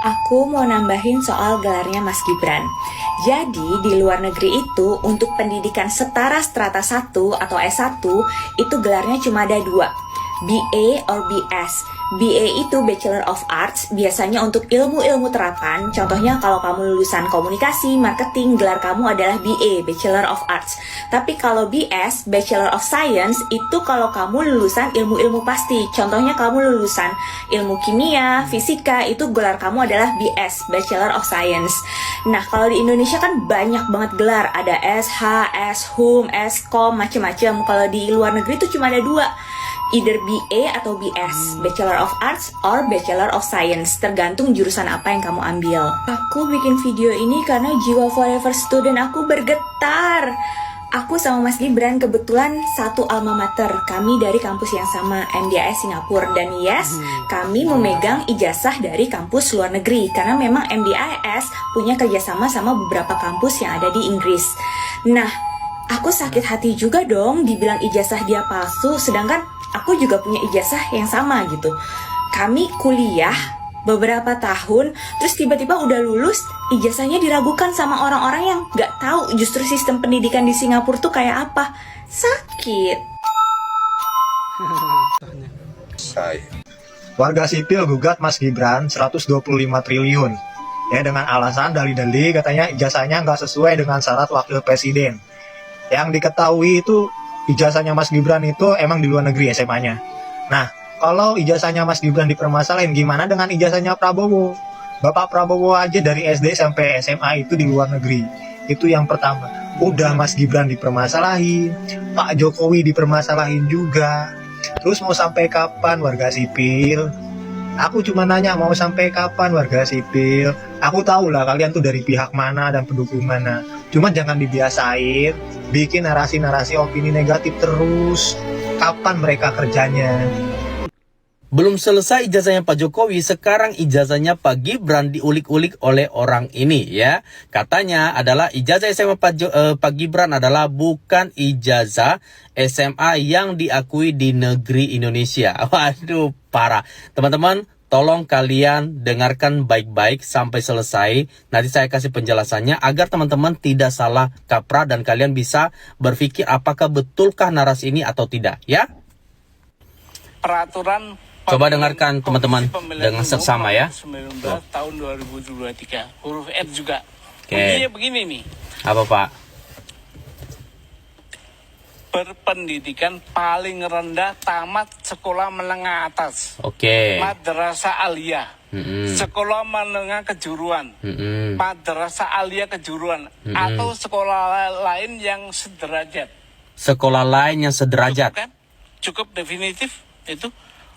Aku mau nambahin soal gelarnya Mas Gibran. Jadi di luar negeri itu untuk pendidikan setara strata 1 atau S1 itu gelarnya cuma ada dua, BA or BS. BA itu Bachelor of Arts, biasanya untuk ilmu-ilmu terapan. Contohnya kalau kamu lulusan komunikasi, marketing, gelar kamu adalah BA, Bachelor of Arts. Tapi kalau BS, Bachelor of Science, itu kalau kamu lulusan ilmu-ilmu pasti. Contohnya kamu lulusan ilmu kimia, fisika, itu gelar kamu adalah BS, Bachelor of Science. Nah, kalau di Indonesia kan banyak banget gelar. Ada SH, SHUM, SKOM, macem-macem. Kalau di luar negeri itu cuma ada dua, either BA atau BS, Bachelor of Arts or Bachelor of Science, tergantung jurusan apa yang kamu ambil. Aku bikin video ini karena jiwa forever student aku bergetar. Aku sama Mas Gibran kebetulan satu alma mater, kami dari kampus yang sama, MDIS Singapura. Dan yes, kami memegang ijazah dari kampus luar negeri, karena memang MDIS punya kerjasama sama beberapa kampus yang ada di Inggris. Nah, aku sakit hati juga dong dibilang ijazah dia palsu, sedangkan aku juga punya ijazah yang sama gitu. Kami kuliah beberapa tahun, terus tiba-tiba udah lulus, ijazahnya diragukan sama orang-orang yang gak tahu justru sistem pendidikan di Singapura tuh kayak apa. Sakit. Warga sipil gugat Mas Gibran 125 triliun. Ya, dengan alasan dalih-dalih katanya ijazahnya nggak sesuai dengan syarat wakil presiden. Yang diketahui itu ijazahnya Mas Gibran itu emang di luar negeri SMA-nya. Nah, kalau ijazahnya Mas Gibran dipermasalahin, gimana dengan ijazahnya Prabowo? Bapak Prabowo aja dari SD sampai SMA itu di luar negeri. Itu yang pertama. Udah Mas Gibran dipermasalahin, Pak Jokowi dipermasalahin juga. Terus mau sampai kapan warga sipil? Aku cuma nanya mau sampai kapan warga sipil. Aku tahu lah kalian tuh dari pihak mana dan pendukung mana. Cuma jangan dibiasain bikin narasi-narasi opini negatif terus. Kapan mereka kerjanya? Belum selesai ijazahnya Pak Jokowi, sekarang ijazahnya Pak Gibran diulik-ulik oleh orang ini ya. Katanya adalah ijazah SMA Pak Gibran adalah bukan ijazah SMA yang diakui di negeri Indonesia. Waduh, parah. Teman-teman, tolong kalian dengarkan baik-baik sampai selesai. Nanti saya kasih penjelasannya agar teman-teman tidak salah kaprah dan kalian bisa berpikir apakah betulkah narasi ini atau tidak ya. Peraturan Coba dengarkan teman-teman dengan seksama ya. 19 tahun 2023. Huruf R juga. Oke. Bunyinya begini nih. Apa Pak? Berpendidikan paling rendah tamat sekolah menengah atas. Oke. Madrasah aliyah. Sekolah menengah kejuruan. Madrasah aliyah kejuruan. Atau sekolah lain yang sederajat. Sekolah lain yang sederajat. Cukup kan? Cukup definitif itu.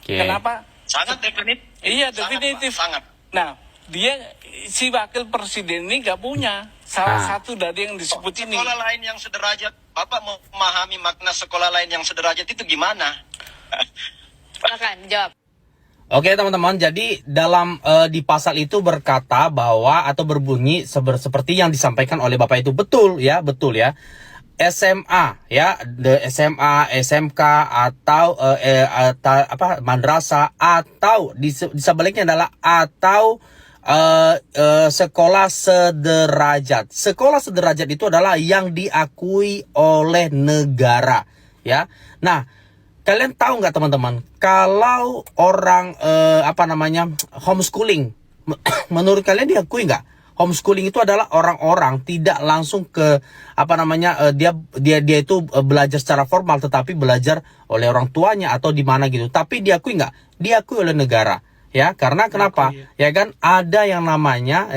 Oke. Kenapa? Sangat definitif. Iya, definitif. Sangat. Nah, dia si wakil presiden ini gak punya salah satu dari yang disebut ini. Sekolah lain yang sederajat. Bapak mau memahami makna sekolah lain yang sederajat itu gimana? Silakan jawab. Oke teman-teman, jadi dalam di pasal itu berkata bahwa atau berbunyi seperti yang disampaikan oleh Bapak itu betul ya. SMA ya, SMA, SMK atau madrasah atau sebaliknya adalah atau sekolah sederajat. Sekolah sederajat itu adalah yang diakui oleh negara ya. Nah, kalian tahu nggak teman-teman, kalau orang homeschooling, menurut kalian diakui nggak? Homeschooling itu adalah orang-orang tidak langsung ke dia itu belajar secara formal, tetapi belajar oleh orang tuanya atau di mana gitu. Tapi diakui nggak? Diakui oleh negara ya. Karena kenapa? Ya kan ada yang namanya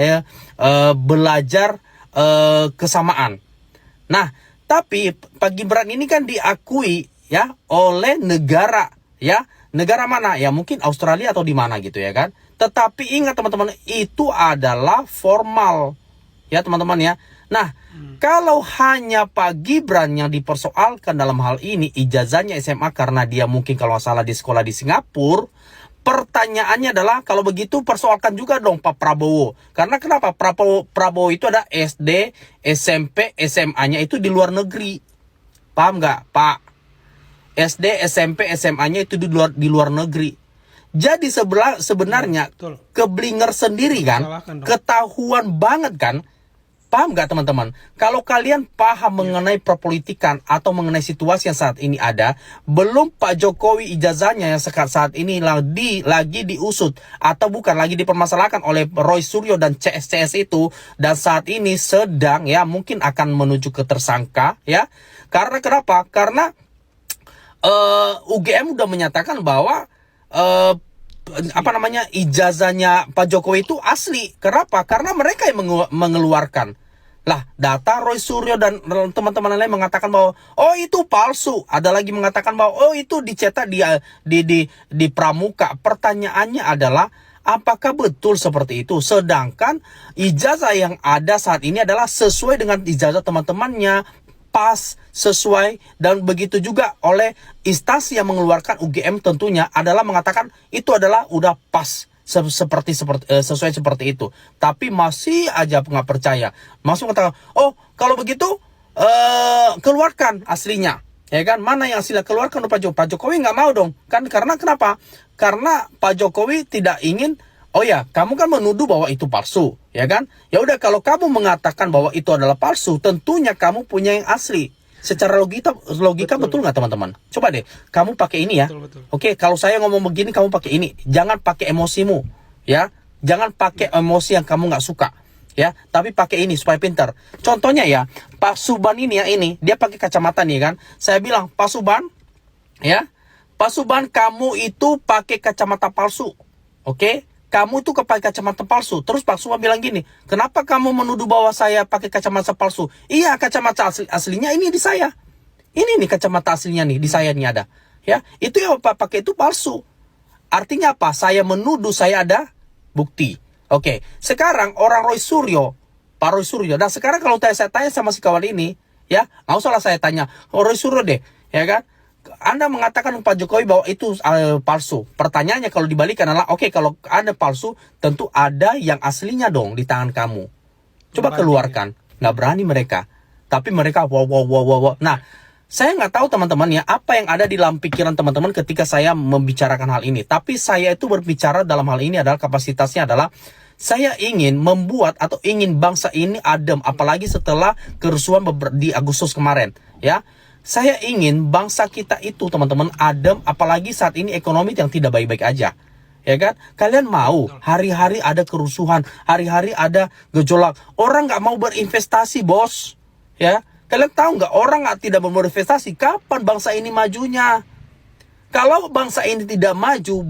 belajar kesamaan. Nah, tapi Pak Gibran ini kan diakui ya oleh negara ya. Negara mana? Ya mungkin Australia atau di mana gitu ya kan. Tetapi ingat teman-teman, itu adalah formal ya teman-teman ya. Nah, kalau hanya Pak Gibran yang dipersoalkan dalam hal ini ijazahnya SMA karena dia mungkin kalau nggak salah di sekolah di Singapura, pertanyaannya adalah kalau begitu persoalkan juga dong Pak Prabowo. Karena kenapa? Prabowo itu ada SD, SMP, SMA-nya itu di luar negeri. Paham nggak Pak? SD, SMP, SMA-nya itu di luar negeri. Jadi sebenarnya Betul. keblinger sendiri kan, Salahkan dong. ketahuan banget kan. Paham nggak teman-teman? Kalau kalian paham mengenai perpolitikan atau mengenai situasi yang saat ini ada, belum Pak Jokowi ijazahnya yang saat ini lagi diusut atau bukan lagi dipermasalahkan oleh Roy Suryo dan CS itu, dan saat ini sedang ya mungkin akan menuju ke tersangka ya. Karena kenapa? Karena UGM udah menyatakan bahwa ijazahnya Pak Jokowi itu asli. Kenapa? Karena mereka yang mengeluarkan. Lah, data Roy Suryo dan teman-teman lain mengatakan bahwa oh itu palsu. Ada lagi mengatakan bahwa oh itu dicetak di Pramuka. Pertanyaannya adalah apakah betul seperti itu? Sedangkan ijazah yang ada saat ini adalah sesuai dengan ijazah teman-temannya, pas, sesuai, dan begitu juga oleh instansi yang mengeluarkan UGM tentunya adalah mengatakan itu adalah udah pas sesuai seperti itu. Tapi masih aja nggak percaya, masuk mengatakan oh kalau begitu keluarkan aslinya, ya kan? Mana yang aslinya keluarkan Pak Jokowi nggak mau dong kan? Karena kenapa? Karena Pak Jokowi tidak ingin. Oh ya, kamu kan menuduh bahwa itu palsu, ya kan? Ya udah, kalau kamu mengatakan bahwa itu adalah palsu, tentunya kamu punya yang asli. Secara logika betul nggak teman-teman? Coba deh, kamu pakai ini ya. Betul. Oke, kalau saya ngomong begini, kamu pakai ini. Jangan pakai emosimu, ya. Jangan pakai emosi yang kamu nggak suka, ya. Tapi pakai ini supaya pintar. Contohnya ya, Pak Suban ini ya, dia pakai kacamata nih kan. Saya bilang, Pak Suban, ya, Pak Suban, kamu itu pakai kacamata palsu, oke? Kamu itu pakai kacamata palsu. Terus Pak Suban bilang gini, kenapa kamu menuduh bahwa saya pakai kacamata palsu? Iya, kacamata aslinya ini di saya. Ini nih kacamata aslinya nih di saya nih ada. Ya, itu yang Pak pakai itu palsu. Artinya apa? Saya menuduh, saya ada bukti. Oke, sekarang orang Pak Roy Suryo. Dan sekarang kalau saya tanya sama si kawan ini, ya, nggak usah lah saya tanya, Roy Suryo deh, ya kan? Anda mengatakan Pak Jokowi bahwa itu palsu. Pertanyaannya kalau dibalikan adalah, oke, kalau Anda palsu, tentu ada yang aslinya dong di tangan kamu. Coba keluarkan. Nggak berani mereka. Tapi mereka wow. Nah, saya nggak tahu teman-teman ya, apa yang ada di dalam pikiran teman-teman ketika saya membicarakan hal ini. Tapi saya itu berbicara dalam hal ini adalah kapasitasnya adalah, saya ingin membuat atau ingin bangsa ini adem. Apalagi setelah kerusuhan di Agustus kemarin. Ya. Saya ingin bangsa kita itu teman-teman adem, apalagi saat ini ekonomi yang tidak baik-baik aja. Ya kan? Kalian mau hari-hari ada kerusuhan, hari-hari ada gejolak. Orang nggak mau berinvestasi, bos. Ya, kalian tahu nggak, orang tidak mau berinvestasi, kapan bangsa ini majunya? Kalau bangsa ini tidak maju,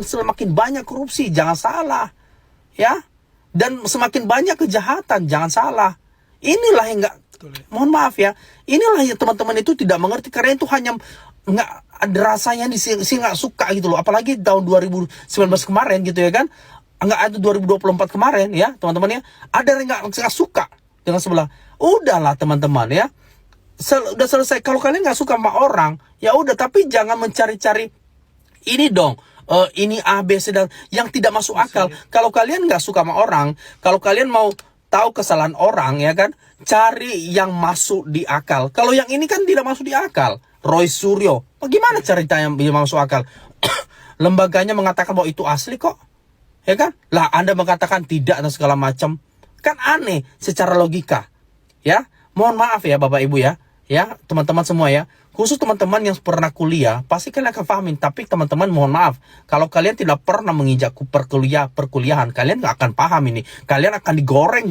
semakin banyak korupsi, jangan salah. Ya, dan semakin banyak kejahatan, jangan salah. Inilah yang mohon maaf ya, inilah yang teman-teman itu tidak mengerti, karena itu hanya nggak ada rasanya sih nggak suka gitu loh, apalagi tahun 2019 kemarin gitu ya kan, nggak ada 2024 kemarin ya teman-teman ya, ada yang nggak suka dengan sebelah. Udahlah teman-teman ya, udah selesai. Kalau kalian nggak suka sama orang, ya udah, tapi jangan mencari-cari ini dong. Ini A, B, C, dan yang tidak masuk akal. Kalau kalian nggak suka sama orang, kalau kalian mau tahu kesalahan orang ya kan, cari yang masuk di akal. Kalau yang ini kan tidak masuk di akal. Roy Suryo, bagaimana ceritanya yang masuk akal? Lembaganya mengatakan bahwa itu asli kok, ya kan? Lah Anda mengatakan tidak dan segala macam, kan aneh secara logika. Ya, mohon maaf ya Bapak Ibu ya, teman-teman semua ya. Khusus teman-teman yang pernah kuliah, pasti kalian akan pahamin. Tapi teman-teman mohon maaf, kalau kalian tidak pernah menginjak perkuliahan, kalian nggak akan paham ini. Kalian akan digoreng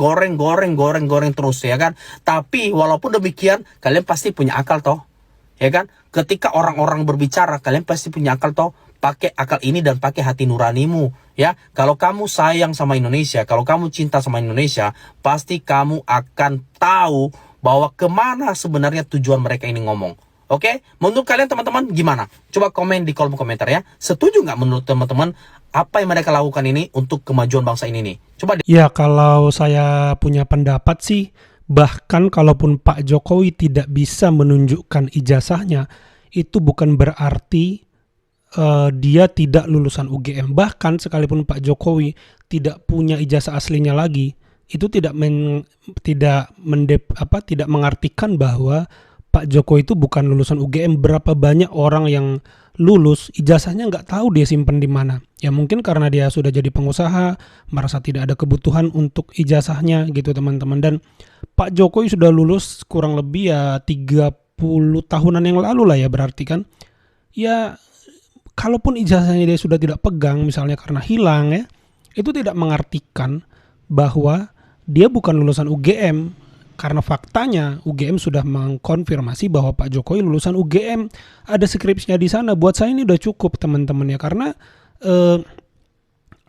terus ya kan. Tapi walaupun demikian, kalian pasti punya akal toh, ya kan. Ketika orang-orang berbicara, kalian pasti punya akal toh. Pakai akal ini dan pakai hati nuranimu ya. Kalau kamu sayang sama Indonesia, kalau kamu cinta sama Indonesia, pasti kamu akan tahu bahwa kemana sebenarnya tujuan mereka ini ngomong. Oke, menurut kalian teman-teman gimana? Coba komen di kolom komentar ya. Setuju nggak menurut teman-teman apa yang mereka lakukan ini untuk kemajuan bangsa ini nih? Coba Ya, kalau saya punya pendapat sih, bahkan kalaupun Pak Jokowi tidak bisa menunjukkan ijazahnya, itu bukan berarti dia tidak lulusan UGM. Bahkan sekalipun Pak Jokowi tidak punya ijazah aslinya lagi, itu tidak mengartikan bahwa Pak Jokowi itu bukan lulusan UGM. Berapa banyak orang yang lulus, ijazahnya nggak tahu dia simpen di mana. Ya mungkin karena dia sudah jadi pengusaha, merasa tidak ada kebutuhan untuk ijazahnya gitu teman-teman. Dan Pak Jokowi sudah lulus kurang lebih ya 30 tahunan yang lalu lah ya berarti kan. Ya kalaupun ijazahnya dia sudah tidak pegang misalnya karena hilang ya, itu tidak mengartikan bahwa dia bukan lulusan UGM. Karena faktanya UGM sudah mengkonfirmasi bahwa Pak Jokowi lulusan UGM, ada skripsinya di sana. Buat saya ini udah cukup teman-teman ya, karena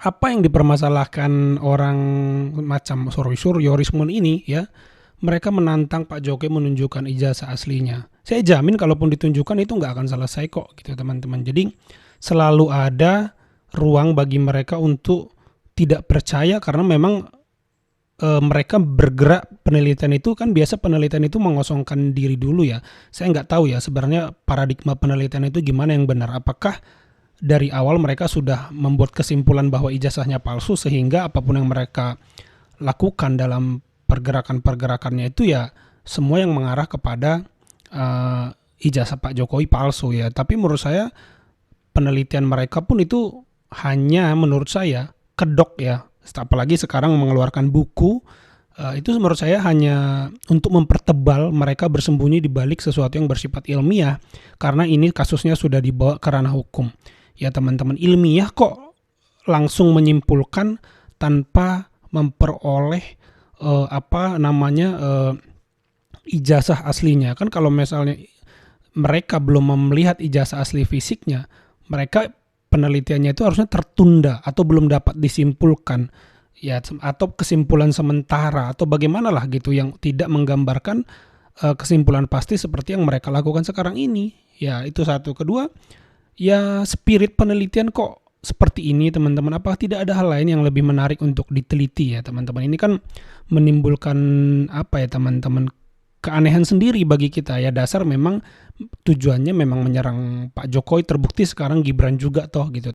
apa yang dipermasalahkan orang macam Yorismun ini ya, mereka menantang Pak Jokowi menunjukkan ijazah aslinya. Saya jamin kalaupun ditunjukkan itu nggak akan selesai kok gitu teman-teman. Jadi selalu ada ruang bagi mereka untuk tidak percaya karena memang mereka bergerak penelitian itu kan biasa penelitian itu mengosongkan diri dulu ya. Saya nggak tahu ya sebenarnya paradigma penelitian itu gimana yang benar. Apakah dari awal mereka sudah membuat kesimpulan bahwa ijazahnya palsu sehingga apapun yang mereka lakukan dalam pergerakan-pergerakannya itu ya semua yang mengarah kepada ijazah Pak Jokowi palsu ya. Tapi menurut saya penelitian mereka pun itu hanya menurut saya kedok ya. Apalagi sekarang mengeluarkan buku, itu menurut saya hanya untuk mempertebal mereka bersembunyi di balik sesuatu yang bersifat ilmiah, karena ini kasusnya sudah dibawa ke ranah hukum. Ya teman-teman, ilmiah kok langsung menyimpulkan tanpa memperoleh ijazah aslinya. Kan kalau misalnya mereka belum melihat ijazah asli fisiknya, mereka penelitiannya itu harusnya tertunda atau belum dapat disimpulkan ya, atau kesimpulan sementara atau bagaimana lah gitu yang tidak menggambarkan kesimpulan pasti seperti yang mereka lakukan sekarang ini. Ya itu satu. Kedua, ya spirit penelitian kok seperti ini teman-teman. Apakah tidak ada hal lain yang lebih menarik untuk diteliti ya teman-teman? Ini kan menimbulkan apa ya teman-teman, keanehan sendiri bagi kita ya. Dasar memang tujuannya memang menyerang Pak Jokowi, terbukti sekarang Gibran juga toh gitu.